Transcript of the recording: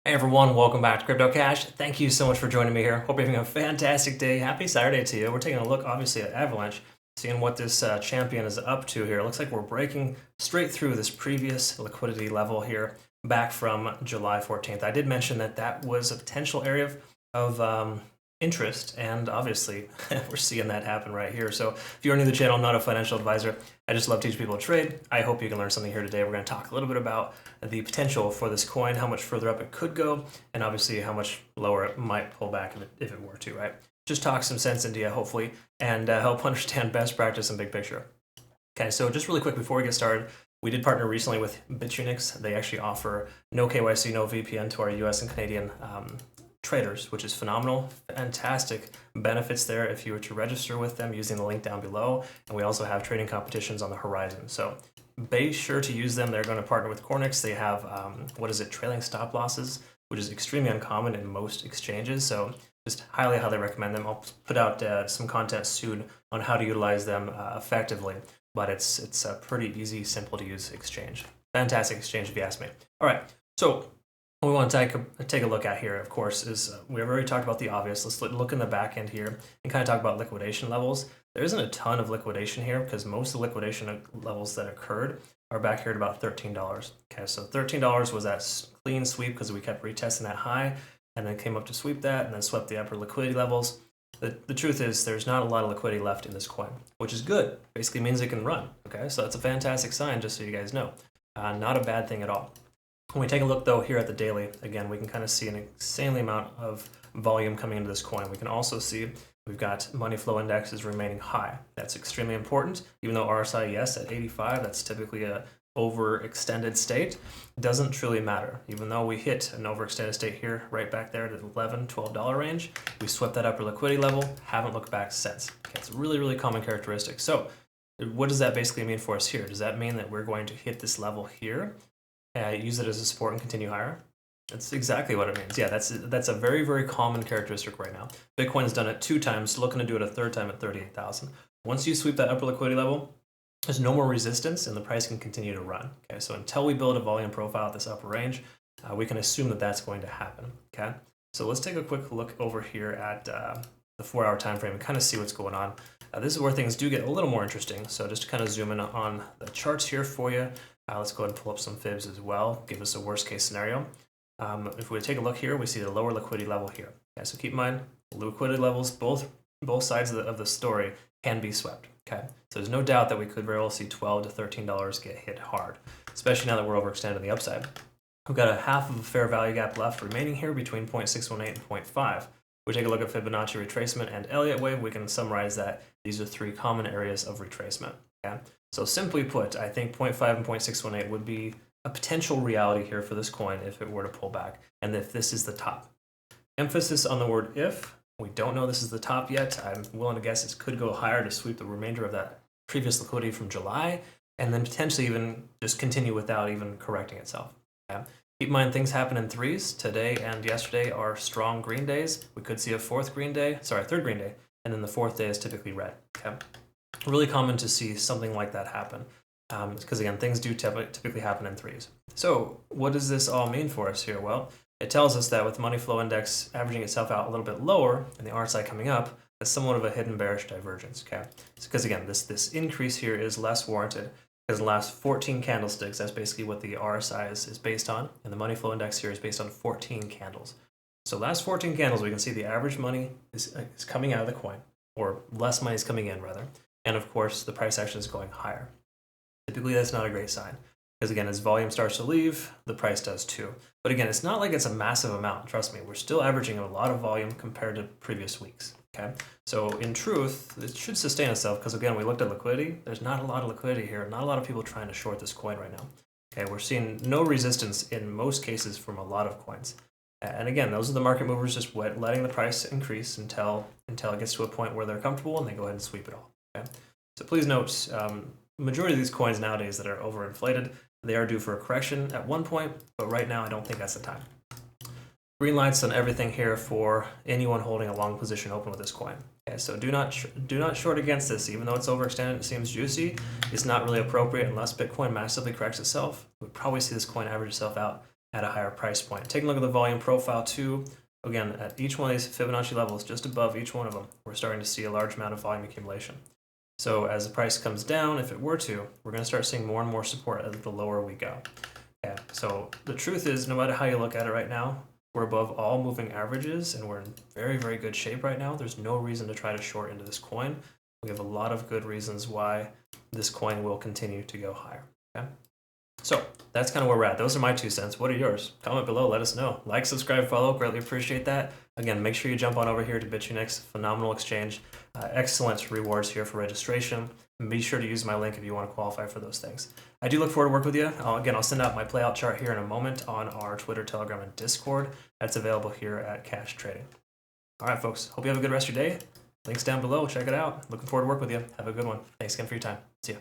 Hey everyone, welcome back to Crypto Cash. Thank you so much for joining me here. Hope you're having a fantastic day. Happy Saturday to you. We're taking a look, obviously, at Avalanche, seeing what this champion is up to here. It looks like we're breaking straight through this previous liquidity level here back from July 14th. I did mention that that was a potential area of interest, and obviously we're seeing that happen right here. So if you're new to the channel, I'm not a financial advisor. I just love teaching people to trade. I hope you can learn something here today. We're going to talk a little bit about the potential for this coin, how much further up it could go, and obviously how much lower it might pull back if it were to, right? Just talk some sense into you, hopefully, and help understand best practice and big picture. Okay, so just really quick before we get started, we did partner recently with Bitunix. They actually offer no KYC, no VPN to our US and Canadian traders, which is phenomenal. Fantastic benefits there if you were to register with them using the link down below. And we also have trading competitions on the horizon. So be sure to use them. They're going to partner with Cornix. They have, trailing stop losses, which is extremely uncommon in most exchanges. So just highly recommend them. I'll put out some content soon on how to utilize them effectively. But it's a pretty easy, simple to use exchange. Fantastic exchange if you ask me. All right, so what we want to take a look at here, of course, is we've already talked about the obvious. Let's look in the back end here and kind of talk about liquidation levels. There isn't a ton of liquidation here because most of the liquidation levels that occurred are back here at about $13. Okay, so $13 was that clean sweep because we kept retesting that high and then came up to sweep that and then swept the upper liquidity levels. The truth is there's not a lot of liquidity left in this coin, which is good. Basically means it can run. Okay, so that's a fantastic sign, just so you guys know. Not a bad thing at all. When we take a look, though, here at the daily, again, we can kind of see an insanely amount of volume coming into this coin. We can also see we've got money flow indexes remaining high. That's extremely important. Even though RSI, yes, at 85, that's typically a overextended state, doesn't truly matter. Even though we hit an overextended state here, right back there at the $11, $12 range, we swept that upper liquidity level, haven't looked back since. Okay, it's a really common characteristic. So what does that basically mean for us here? Does that mean that we're going to hit this level here, use it as a support and continue higher? That's exactly what it means. Yeah, that's a very common characteristic right now. Bitcoin has done it 2 times, looking to do it a 3rd time at 38,000. Once you sweep that upper liquidity level, there's no more resistance and the price can continue to run. Okay, so until we build a volume profile at this upper range, we can assume that that's going to happen. Okay, so let's take a quick look over here at the 4-hour time frame and kind of see what's going on. This is where things do get a little more interesting. So just to kind of zoom in on the charts here for you, let's go ahead and pull up some fibs as well, give us a worst case scenario. If we take a look here, we see the lower liquidity level here. Okay, so keep in mind, liquidity levels, both sides of the story can be swept. Okay, so there's no doubt that we could very well see $12 to $13 get hit hard, especially now that we're overextended on the upside. We've got a half of a fair value gap left remaining here between 0.618 and 0.5. We take a look at Fibonacci retracement and Elliott Wave, we can summarize that these are 3 common areas of retracement. Okay? So simply put, I think 0.5 and 0.618 would be a potential reality here for this coin if it were to pull back, and if this is the top. Emphasis on the word if. We don't know this is the top yet. I'm willing to guess it could go higher to sweep the remainder of that previous liquidity from July, and then potentially even just continue without even correcting itself. Okay? Keep in mind, things happen in 3s. Today and yesterday are strong green days. We could see a 3rd green day, and then the 4th day is typically red. Okay, really common to see something like that happen, because again, things do typically happen in 3s. So what does this all mean for us here? Well, it tells us that with the money flow index averaging itself out a little bit lower and the RSI coming up, that's somewhat of a hidden bearish divergence. Okay, because again, this increase here is less warranted. Because the last 14 candlesticks, that's basically what the RSI is based on, and the money flow index here is based on 14 candles. So last 14 candles, we can see the average money is coming out of the coin, or less money is coming in rather, and of course the price action is going higher. Typically that's not a great sign, because again, as volume starts to leave, the price does too. But again, it's not like it's a massive amount, trust me, we're still averaging a lot of volume compared to previous weeks. Okay, so in truth, it should sustain itself because again, we looked at liquidity. There's not a lot of liquidity here. Not a lot of people trying to short this coin right now. Okay, we're seeing no resistance in most cases from a lot of coins. And again, those are the market movers just letting the price increase until it gets to a point where they're comfortable and they go ahead and sweep it all. Okay, so please note, majority of these coins nowadays that are overinflated, they are due for a correction at one point, but right now I don't think that's the time. Green lights on everything here for anyone holding a long position open with this coin. Okay, so do not short against this, even though it's overextended. It seems juicy. It's not really appropriate unless Bitcoin massively corrects itself. We'd probably see this coin average itself out at a higher price point. Taking a look at the volume profile too. Again, at each one of these Fibonacci levels, just above each one of them, we're starting to see a large amount of volume accumulation. So as the price comes down, if it were to, we're going to start seeing more and more support as the lower we go. Okay, so the truth is, no matter how you look at it right now, we're above all moving averages, and we're in very, very good shape right now. There's no reason to try to short into this coin. We have a lot of good reasons why this coin will continue to go higher. Okay, so that's kind of where we're at. Those are my 2 cents. What are yours? Comment below, let us know. Like, subscribe, follow, greatly appreciate that. Again, make sure you jump on over here to Bitunix, phenomenal exchange. Excellent rewards here for registration. And be sure to use my link if you want to qualify for those things. I do look forward to work with you. Again, I'll send out my playout chart here in a moment on our Twitter, Telegram, and Discord. That's available here at Cash Trading. All right, folks. Hope you have a good rest of your day. Links down below. Check it out. Looking forward to work with you. Have a good one. Thanks again for your time. See ya.